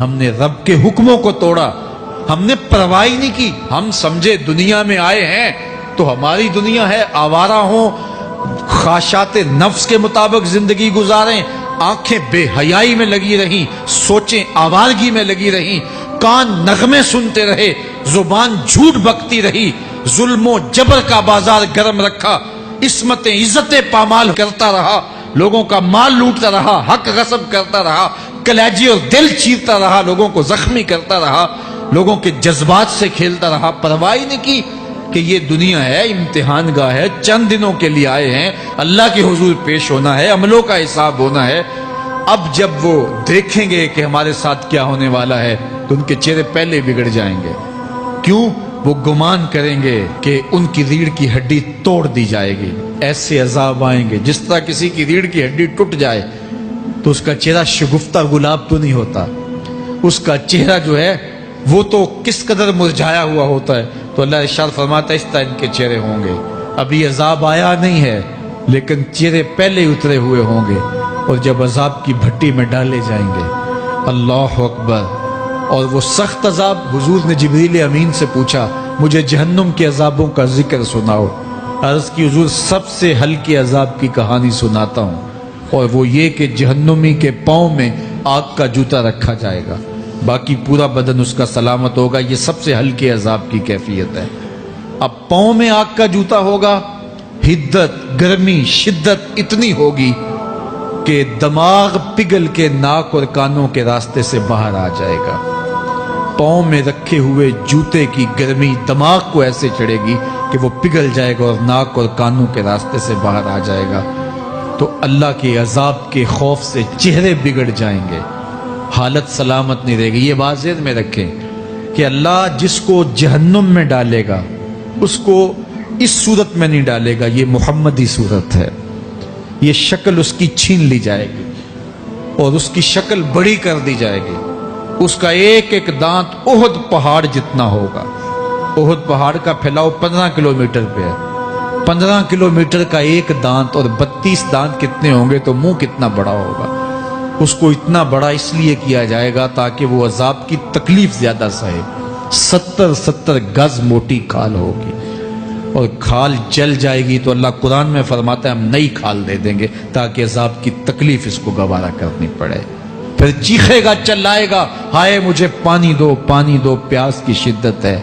ہم نے رب کے حکموں کو توڑا، ہم نے پرواہ ہی نہیں کی۔ ہم سمجھے دنیا میں آئے ہیں تو ہماری دنیا ہے، آوارہ ہوں، خواہشات نفس کے مطابق زندگی گزاریں، آنکھیں بے حیائی میں لگی رہیں، سوچیں آوارگی میں لگی رہیں، کان نغمے سنتے رہے، زبان جھوٹ بکتی رہی، ظلم و جبر کا بازار گرم رکھا، عصمتیں عزتیں پامال کرتا رہا، لوگوں کا مال لوٹتا رہا، حق غصب کرتا رہا، کلیجی اور دل چیرتا رہا، لوگوں کو زخمی کرتا رہا، لوگوں کے جذبات سے کھیلتا رہا، پرواہ نہیں کی کہ یہ دنیا ہے، امتحان گاہ ہے، چند دنوں کے لیے آئے ہیں، اللہ کے حضور پیش ہونا ہے، عملوں کا حساب ہونا ہے۔ اب جب وہ دیکھیں گے کہ ہمارے ساتھ کیا ہونے والا ہے تو ان کے چہرے پہلے بگڑ جائیں گے۔ کیوں؟ وہ گمان کریں گے کہ ان کی ریڑھ کی ہڈی توڑ دی جائے گی، ایسے عذاب آئیں گے جس طرح کسی کی ریڑھ کی ہڈی ٹوٹ جائے تو اس کا چہرہ شگفتہ گلاب تو نہیں ہوتا، اس کا چہرہ جو ہے وہ تو کس قدر مرجھایا ہوا ہوتا ہے۔ تو اللہ ارشاد فرماتا ہے اس طرح ان کے چہرے ہوں گے۔ ابھی عذاب آیا نہیں ہے لیکن چہرے پہلے اترے ہوئے ہوں گے، اور جب عذاب کی بھٹی میں ڈالے جائیں گے، اللہ اکبر، اور وہ سخت عذاب، حضور نے جبریل امین سے پوچھا مجھے جہنم کے عذابوں کا ذکر سناؤ۔ عرض کی حضور سب سے ہلکے عذاب کی کہانی سناتا ہوں، اور وہ یہ کہ جہنمی کے پاؤں میں آگ کا جوتا رکھا جائے گا، باقی پورا بدن اس کا سلامت ہوگا۔ یہ سب سے ہلکے عذاب کی کیفیت ہے۔ اب پاؤں میں آگ کا جوتا ہوگا، حدت، گرمی، شدت اتنی ہوگی کہ دماغ پگھل کے ناک اور کانوں کے راستے سے باہر آ جائے گا۔ پاؤں میں رکھے ہوئے جوتے کی گرمی دماغ کو ایسے چڑھے گی کہ وہ پگھل جائے گا اور ناک اور کانوں کے راستے سے باہر آ جائے گا۔ تو اللہ کے عذاب کے خوف سے چہرے بگڑ جائیں گے، حالت سلامت نہیں رہے گی۔ یہ بات ذہن میں رکھیں کہ اللہ جس کو جہنم میں ڈالے گا اس کو اس صورت میں نہیں ڈالے گا، یہ محمدی صورت ہے، یہ شکل اس کی چھین لی جائے گی اور اس کی شکل بڑی کر دی جائے گی۔ اس کا ایک ایک دانت احد پہاڑ جتنا ہوگا۔ احد پہاڑ کا پھیلاؤ 15 کلومیٹر پہ ہے، 15 کلومیٹر کا ایک دانت، اور 32 دانت کتنے ہوں گے تو منہ کتنا بڑا ہوگا۔ اس کو اتنا بڑا اس لیے کیا جائے گا تاکہ وہ عذاب کی تکلیف زیادہ سہے۔ 70 گز موٹی کھال ہوگی، اور کھال جل جائے گی تو اللہ قرآن میں فرماتا ہے ہم نئی کھال دے دیں گے تاکہ عذاب کی تکلیف اس کو گوارا کرنی پڑے۔ پھر چیخے گا، چلائے گا، ہائے مجھے پانی دو، پانی دو، پیاس کی شدت ہے۔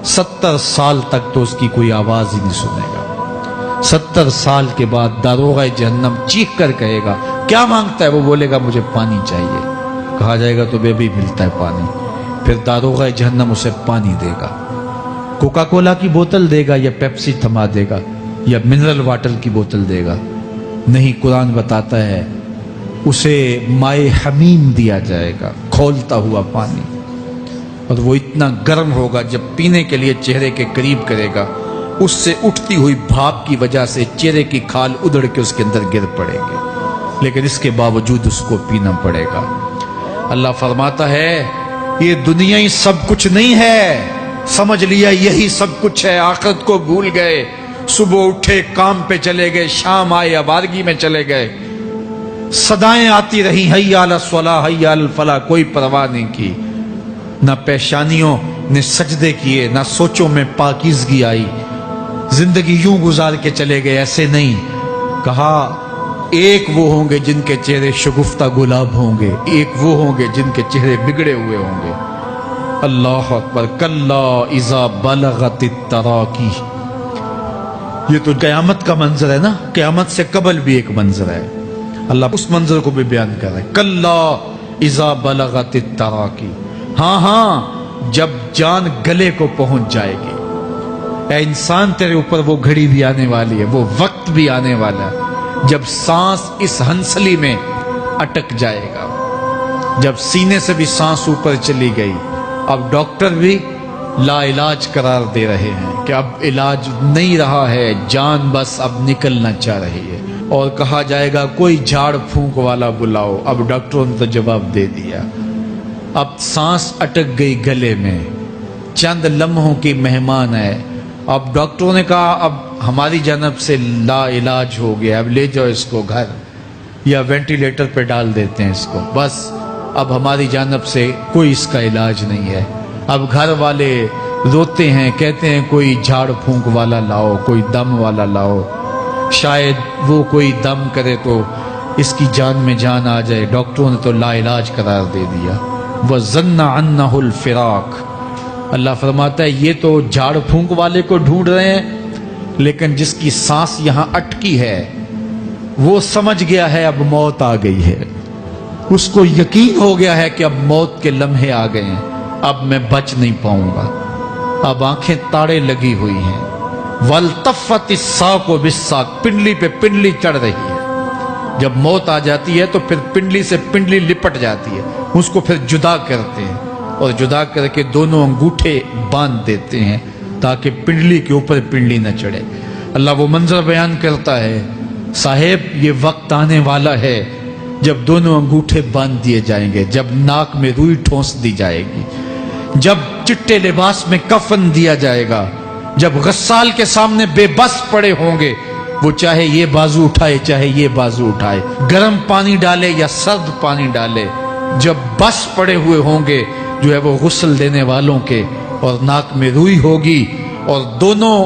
70 سال تک تو اس کی کوئی آواز ہی نہیں سنے گا۔ 70 سال کے بعد داروغہ جہنم چیخ کر کہے گا کیا مانگتا ہے؟ وہ بولے گا مجھے پانی چاہیے۔ کہا جائے گا تو بے بھی ملتا ہے پانی۔ پھر داروغہ جہنم اسے پانی دے گا، کوکا کولا کی بوتل دے گا یا پیپسی تھما دے گا یا منرل واٹر کی بوتل دے گا؟ نہیں، قرآن بتاتا ہے اسے مائے حمیم دیا جائے گا، کھولتا ہوا پانی، اور وہ اتنا گرم ہوگا جب پینے کے لیے چہرے کے قریب کرے گا اس سے اٹھتی ہوئی بھاپ کی وجہ سے چہرے کی کھال ادھڑ کے اس کے اندر گر پڑے گی، لیکن اس کے باوجود اس کو پینا پڑے گا۔ اللہ فرماتا ہے یہ دنیا ہی سب کچھ نہیں ہے، سمجھ لیا یہی سب کچھ ہے، آخرت کو بھول گئے، صبح اٹھے کام پہ چلے گئے، شام آئے آوارگی میں چلے گئے، صدائیں آتی رہی حی علی الصلاۃ حی علی الفلاح، کوئی پرواہ نہیں کی، نہ پیشانیوں نے سجدے کیے، نہ سوچوں میں پاکیزگی آئی، زندگی یوں گزار کے چلے گئے۔ ایسے نہیں، کہا ایک وہ ہوں گے جن کے چہرے شگفتہ گلاب ہوں گے، ایک وہ ہوں گے جن کے چہرے بگڑے ہوئے ہوں گے۔ اللہ اکبر، کلا اذا بلغت التراقی، یہ تو قیامت کا منظر ہے نا، قیامت سے قبل بھی ایک منظر ہے، اللہ اس منظر کو بھی بیان کر رہا ہے، کلا اذا بلغت التراقی، ہاں جب جان گلے کو پہنچ جائے گی۔ اے انسان تیرے اوپر وہ گھڑی بھی آنے والی ہے، وہ وقت بھی آنے والا ہے جب سانس اس ہنسلی میں اٹک جائے گا، جب سینے سے بھی سانس اوپر چلی گئی، اب ڈاکٹر بھی لا علاج قرار دے رہے ہیں کہ اب علاج نہیں رہا ہے، جان بس اب نکلنا چاہ رہی ہے، اور کہا جائے گا کوئی جھاڑ پھونک والا بلاؤ۔ اب ڈاکٹروں نے تو جواب دے دیا، اب سانس اٹک گئی گلے میں، چند لمحوں کی مہمان ہے، اب ڈاکٹروں نے کہا اب ہماری جانب سے لا علاج ہو گیا، اب لے جاؤ اس کو گھر یا وینٹیلیٹر پہ ڈال دیتے ہیں اس کو، بس اب ہماری جانب سے کوئی اس کا علاج نہیں ہے۔ اب گھر والے روتے ہیں، کہتے ہیں کوئی جھاڑ پھونک والا لاؤ، کوئی دم والا لاؤ، شاید وہ کوئی دم کرے تو اس کی جان میں جان آ جائے۔ ڈاکٹروں نے تو لا علاج قرار دے دیا۔ وَظَنَّ عَنَّهُ الْفِرَاقُ، اللہ فرماتا ہے یہ تو جھاڑ پھونک والے کو ڈھونڈ رہے ہیں، لیکن جس کی سانس یہاں اٹکی ہے وہ سمجھ گیا ہے اب موت آ گئی ہے، اس کو یقین ہو گیا ہے کہ اب موت کے لمحے آ گئے ہیں، اب میں بچ نہیں پاؤں گا، اب آنکھیں تاڑے لگی ہوئی ہیں۔ وَالْتَفَّتِ السَّاقُ بِالسَّاقِ، پنڈلی پہ پنڈلی چڑھ رہی ہے۔ جب موت آ جاتی ہے تو پھر پنڈلی سے پنڈلی لپٹ جاتی ہے، اس کو پھر جدا کرتے ہیں اور جدا کر کے دونوں انگوٹھے باندھ دیتے ہیں تاکہ پنڈلی کے اوپر پنڈلی نہ چڑھے۔ اللہ وہ منظر بیان کرتا ہے، صاحب یہ وقت آنے والا ہے جب دونوں انگوٹھے باندھ دیے جائیں گے، جب ناک میں روئی ٹھونس دی جائے گی، جب چٹے لباس میں کفن دیا جائے گا، جب غسال کے سامنے بے بس پڑے ہوں گے، وہ چاہے یہ بازو اٹھائے چاہے یہ بازو اٹھائے، گرم پانی ڈالے یا سرد پانی ڈالے، جب بس پڑے ہوئے ہوں گے جو ہے وہ غسل دینے والوں کے، اور ناک میں روئی ہوگی اور دونوں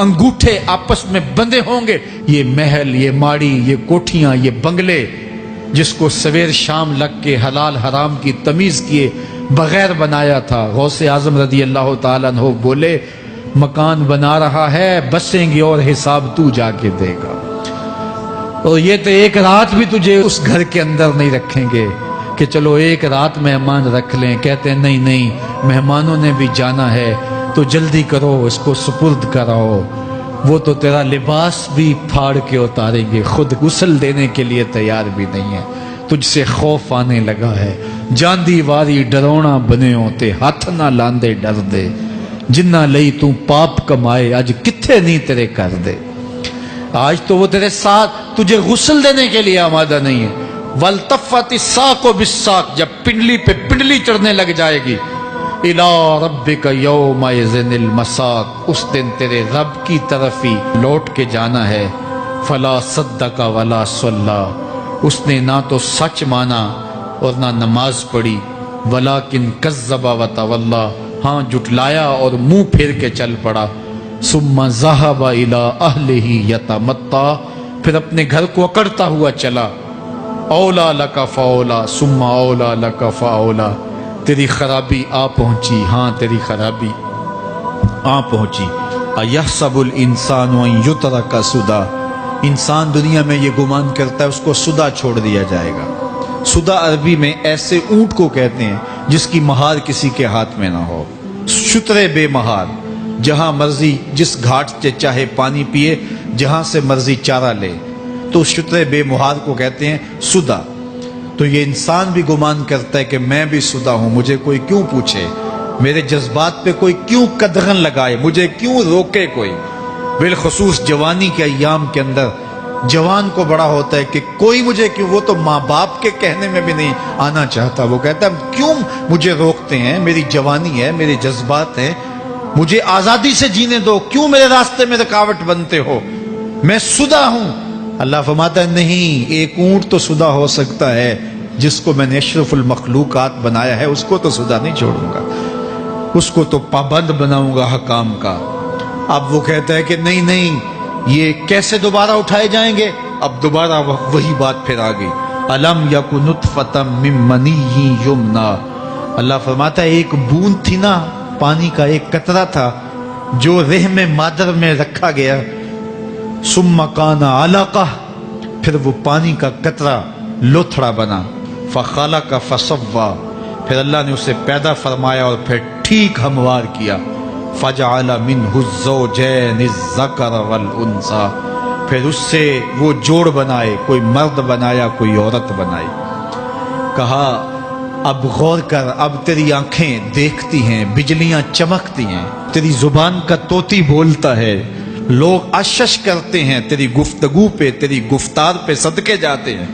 انگوٹھے آپس میں بندھے ہوں گے۔ یہ محل، یہ ماڑی، یہ کوٹھیاں، یہ بنگلے جس کو سویر شام لگ کے حلال حرام کی تمیز کیے بغیر بنایا تھا، غوث اعظم رضی اللہ تعالیٰ عنہ بولے مکان بنا رہا ہے، بسیں گے اور حساب تو جا کے دے گا، اور یہ تو ایک رات بھی تجھے اس گھر کے اندر نہیں رکھیں گے کہ چلو ایک رات مہمان رکھ لیں۔ کہتے ہیں نہیں نہیں، مہمانوں نے بھی جانا ہے تو جلدی کرو، اس کو سپرد کراؤ، وہ تو تیرا لباس بھی پھاڑ کے اتاریں گے، خود غسل دینے کے لیے تیار بھی نہیں ہے، تجھ سے خوف آنے لگا ہے۔ جاندی واری ڈرونا بنے ہوتے، ہاتھ نہ لاندے ڈر دے، جنہ لئی تو پاپ کمائے اج کتھے نہیں تیرے کر دے۔ آج تو وہ تیرے ساتھ تجھے غسل دینے کے لیے آمادہ نہیں ہے۔ وَالْتَفَّتِ السَّاقُ بِالسَّاقِ، جب پنڈلی پہ پنڈلی چڑھنے لگ جائے گی، إِلَىٰ رَبِّكَ يَوْمَئِذٍ الْمَسَاقُ، اس دن تیرے رب کی طرف ہی لوٹ کے جانا ہے۔ فَلَا صَدَّقَ وَلَا صَلَّىٰ، اس نے نہ تو سچ مانا اور نہ نماز پڑھی، وَلَٰكِنْ كَذَّبَ وَتَوَلَّىٰ، ہاں جھٹلایا اور منہ پھیر کے چل پڑا۔ ثُمَّ ذَهَبَ إِلَىٰ أَهْلِهِ يَتَمَطَّىٰ، پھر اپنے گھر کو اکڑتا ہوا چلا۔ اولا لک فاولا ثم اولا لک فاولا، تیری خرابی آ پہنچی، ہاں تیری خرابی آ پہنچی۔ ایحسب الانسان ان یترک سدی، انسان دنیا میں یہ گمان کرتا ہے اس کو سدا چھوڑ دیا جائے گا۔ سدا عربی میں ایسے اونٹ کو کہتے ہیں جس کی مہار کسی کے ہاتھ میں نہ ہو، شترے بے مہار، جہاں مرضی جس گھاٹ سے چاہے پانی پیے، جہاں سے مرضی چارہ لے، تو شترے بے مہار کو کہتے ہیں سدا۔ تو یہ انسان بھی گمان کرتا ہے کہ میں بھی سدا ہوں، مجھے کوئی کیوں پوچھے، میرے جذبات پہ کوئی کیوں قدغن لگائے، مجھے کیوں روکے کوئی۔ بالخصوص جوانی کے ایام کے اندر جوان کو بڑا ہوتا ہے کہ کوئی مجھے کیوں، وہ تو ماں باپ کے کہنے میں بھی نہیں آنا چاہتا، وہ کہتا ہے کیوں مجھے روکتے ہیں، میری جوانی ہے، میرے جذبات ہیں، مجھے آزادی سے جینے دو، کیوں میرے راستے میں رکاوٹ بنتے ہو، میں سدا ہوں۔ اللہ فرماتا ہے نہیں، ایک اونٹ تو سدا ہو سکتا ہے، جس کو میں نے اشرف المخلوقات بنایا ہے اس کو تو سدا نہیں چھوڑوں گا، اس کو تو پابند بناؤں گا حکام کا۔ اب وہ کہتا ہے کہ نہیں نہیں، یہ کیسے دوبارہ اٹھائے جائیں گے؟ اب دوبارہ وہی بات پھر آ گئی، الم یک نطفۃ من منی یمنا، اللہ فرماتا ہے ایک بوند تھی نا، پانی کا ایک قطرہ تھا جو رحم مادر میں رکھا گیا، ثم کان علقہ، پھر وہ پانی کا قطرہ لوتھڑا بنا، فخلق فسوی، پھر اللہ نے اسے پیدا فرمایا اور پھر ٹھیک ہموار کیا، فجعل منہ الزوجین الذکر والانثی، پھر اس سے وہ جوڑ بنائے، کوئی مرد بنایا کوئی عورت بنائی۔ کہا اب غور کر، اب تیری آنکھیں دیکھتی ہیں، بجلیاں چمکتی ہیں، تیری زبان کا طوطی بولتا ہے، لوگ اشش کرتے ہیں تیری گفتگو پہ، تیری گفتار پہ صدقے جاتے ہیں،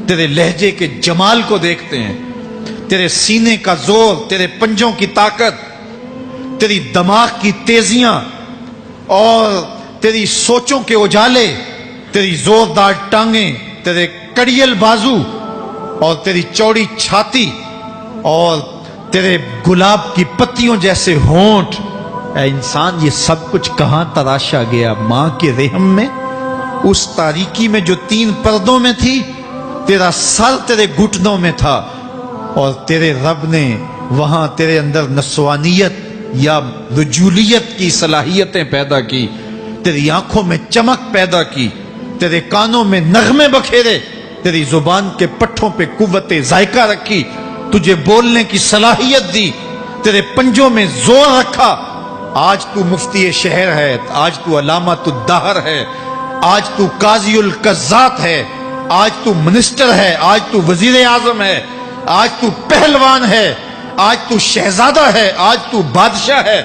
تیرے لہجے کے جمال کو دیکھتے ہیں، تیرے سینے کا زور، تیرے پنجوں کی طاقت، تیری دماغ کی تیزیاں اور تیری سوچوں کے اجالے، تیری زوردار ٹانگیں، تیرے کڑیل بازو اور تیری چوڑی چھاتی اور تیرے گلاب کی پتیوں جیسے ہونٹ، اے انسان یہ سب کچھ کہاں تراشا گیا؟ ماں کے رحم میں، اس تاریکی میں جو 3 پردوں میں تھی، تیرا سر تیرے گھٹنوں میں تھا، اور تیرے رب نے وہاں تیرے اندر نسوانیت یا رجولیت کی صلاحیتیں پیدا کی، تیری آنکھوں میں چمک پیدا کی، تیرے کانوں میں نغمے بکھیرے، تیری زبان کے پٹھوں پہ قوت ذائقہ رکھی، تجھے بولنے کی صلاحیت دی، تیرے پنجوں میں زور رکھا۔ آج تو مفتی شہر ہے، آج تو علامۃ الدہر ہے، آج تو قاضی القضات ہے، آج تو منسٹر ہے، آج تو وزیر اعظم ہے، آج تو پہلوان ہے، آج تو شہزادہ ہے، آج تو بادشاہ ہے،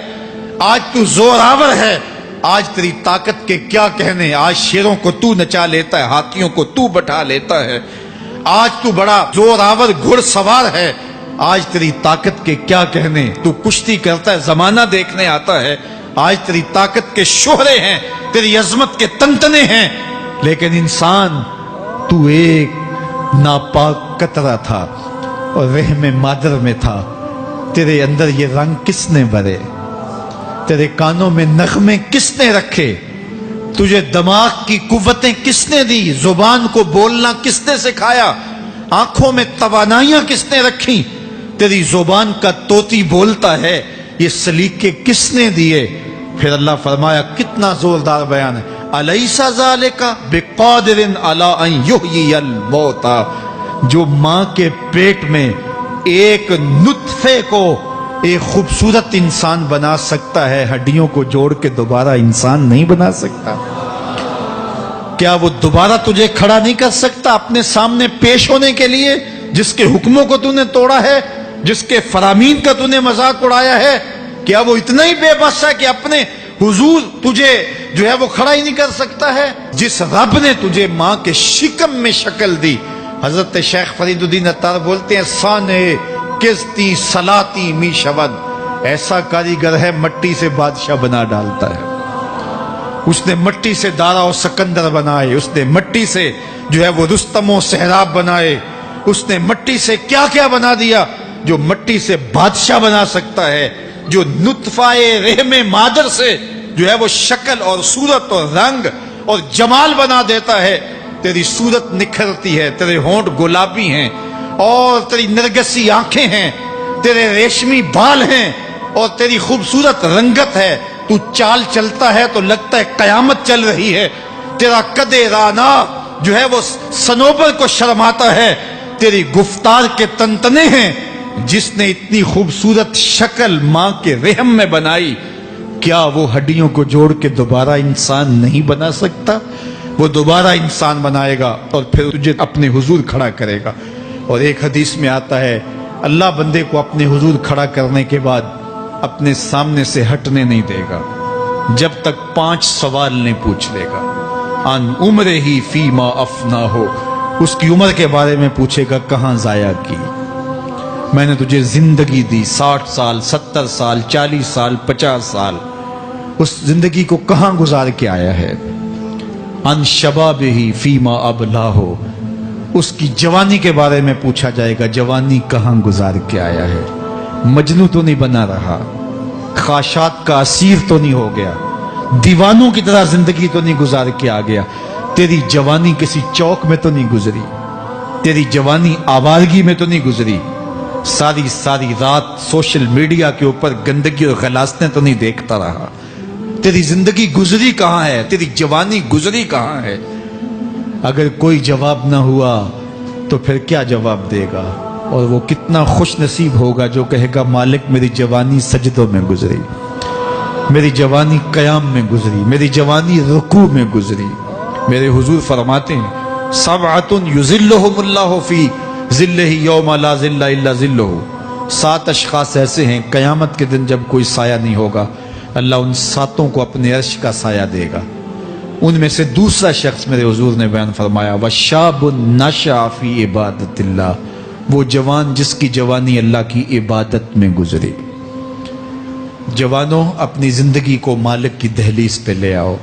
آج تو زوراور ہے، آج تیری طاقت کے کیا کہنے؟ آج شیروں کو تو نچا لیتا ہے، ہاتھیوں کو تو بٹھا لیتا ہے، آج تو بڑا زوراور گھڑ سوار ہے، آج تیری طاقت کے کیا کہنے؟ تو کشتی کرتا ہے، زمانہ دیکھنے آتا ہے، آج تیری طاقت کے شوہرے ہیں، تیری عظمت کے تنتنے ہیں، لیکن انسان تو ایک ناپاک قطرہ تھا اور رحم مادر میں تھا۔ تیرے اندر یہ رنگ کس نے بھرے؟ تیرے کانوں میں نغمے کس نے رکھے؟ تجھے دماغ کی قوتیں کس نے دی؟ زبان کو بولنا کس نے سکھایا؟ آنکھوں میں توانائیاں کس نے رکھی؟ تیری زبان کا طوطی بولتا ہے، یہ سلیقے کس نے دیے؟ پھر اللہ فرمایا، کتنا زوردار بیان ہے، الیس ذالک بقادر علی ان یحیی الموتى، جو ماں کے پیٹ میں ایک نطفے کو ایک خوبصورت انسان بنا سکتا ہے، ہڈیوں کو جوڑ کے دوبارہ انسان نہیں بنا سکتا؟ کیا وہ دوبارہ تجھے کھڑا نہیں کر سکتا اپنے سامنے پیش ہونے کے لیے، جس کے حکموں کو تو نے توڑا ہے، جس کے فرامین کا تو نے مذاق اڑایا ہے؟ کیا وہ اتنا ہی بے بس ہے کہ اپنے حضور تجھے جو ہے وہ کھڑا ہی نہیں کر سکتا ہے؟ جس رب نے تجھے ماں کے شکم میں شکل دی، حضرت شیخ فرید الدین عطار بولتے ہیں، سانے کستی سلاتی می شود، ایسا کاریگر ہے مٹی سے بادشاہ بنا ڈالتا ہے۔ اس نے مٹی سے دارا و سکندر بنائے، اس نے مٹی سے جو ہے وہ رستم و سہراب بنائے، اس نے مٹی سے کیا کیا بنا دیا جو مٹی سے بادشاہ بنا سکتا ہے، جو نطفہ رحم مادر سے جو ہے وہ شکل اور صورت اور رنگ اور جمال بنا دیتا ہے۔ تیری صورت نکھرتی ہے، تیرے ہونٹ گلابی ہیں اور تیری نرگسی آنکھیں ہیں، تیرے ریشمی بال ہیں اور تیری خوبصورت رنگت ہے، تو چال چلتا ہے تو لگتا ہے قیامت چل رہی ہے، تیرا قد رانا جو ہے وہ صنوبر کو شرماتا ہے، تیری گفتار کے تنتنے ہیں۔ جس نے اتنی خوبصورت شکل ماں کے رحم میں بنائی، کیا وہ ہڈیوں کو جوڑ کے دوبارہ انسان نہیں بنا سکتا؟ وہ دوبارہ انسان بنائے گا اور پھر تجھے اپنے حضور کھڑا کرے گا۔ اور ایک حدیث میں آتا ہے، اللہ بندے کو اپنے حضور کھڑا کرنے کے بعد اپنے سامنے سے ہٹنے نہیں دے گا جب تک 5 سوال نہیں پوچھ لے گا۔ ان عمرہ ہی فیما افنا ہو، اس کی عمر کے بارے میں پوچھے گا، کہاں ضائع کی؟ میں نے تجھے زندگی دی، 60 سال 70 سال 40 سال 50 سال، اس زندگی کو کہاں گزار کے آیا ہے؟ ان شباب ہی فیما ابلا ہو، اس کی جوانی کے بارے میں پوچھا جائے گا، جوانی کہاں گزار کے آیا ہے؟ مجنوں تو نہیں بنا رہا، خواہشات کا اسیر تو نہیں ہو گیا، دیوانوں کی طرح زندگی تو نہیں گزار کے آ گیا؟ تیری جوانی کسی چوک میں تو نہیں گزری، تیری جوانی آوارگی میں تو نہیں گزری، ساری رات سوشل میڈیا کے اوپر گندگی اور غلاظتیں تو نہیں دیکھتا رہا؟ تیری زندگی گزری کہاں ہے؟ تیری جوانی گزری کہاں ہے؟ اگر کوئی جواب نہ ہوا تو پھر کیا جواب دے گا؟ اور وہ کتنا خوش نصیب ہوگا جو کہے گا، مالک میری جوانی سجدوں میں گزری، میری جوانی قیام میں گزری، میری جوانی رکوع میں گزری۔ میرے حضور فرماتے ہیں، سبعۃ یظلھم اللہ فی ظلہ یوم لا ظل الا ظلہ، 7 اشخاص ایسے ہیں قیامت کے دن جب کوئی سایہ نہیں ہوگا، اللہ ان 7 کو اپنے عرش کا سایہ دے گا۔ ان میں سے دوسرا شخص میرے حضور نے بیان فرمایا، وشاب نشأ فی عبادت اللہ، وہ جوان جس کی جوانی اللہ کی عبادت میں گزری۔ جوانوں، اپنی زندگی کو مالک کی دہلیز پہ لے آؤ۔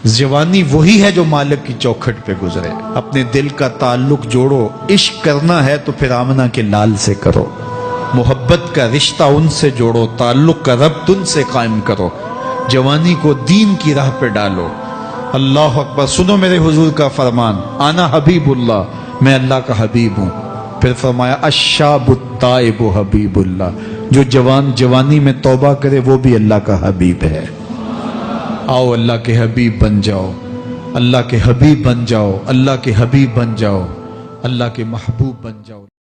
جوانی وہی ہے جو مالک کی چوکھٹ پہ گزرے۔ اپنے دل کا تعلق جوڑو، عشق کرنا ہے تو پھر آمنہ کے لال سے کرو، محبت کا رشتہ ان سے جوڑو، تعلق کا ربط ان سے قائم کرو، جوانی کو دین کی راہ پہ ڈالو۔ اللہ اکبر۔ سنو میرے حضور کا فرمان، انا حبیب اللہ، میں اللہ کا حبیب ہوں۔ پھر فرمایا الشاب التائب حبیب اللہ، جو جوان جوانی میں توبہ کرے وہ بھی اللہ کا حبیب ہے۔ آؤ اللہ کے حبیب بن جاؤ، اللہ کے حبیب بن جاؤ، اللہ کے حبیب بن جاؤ، اللہ کے محبوب بن جاؤ۔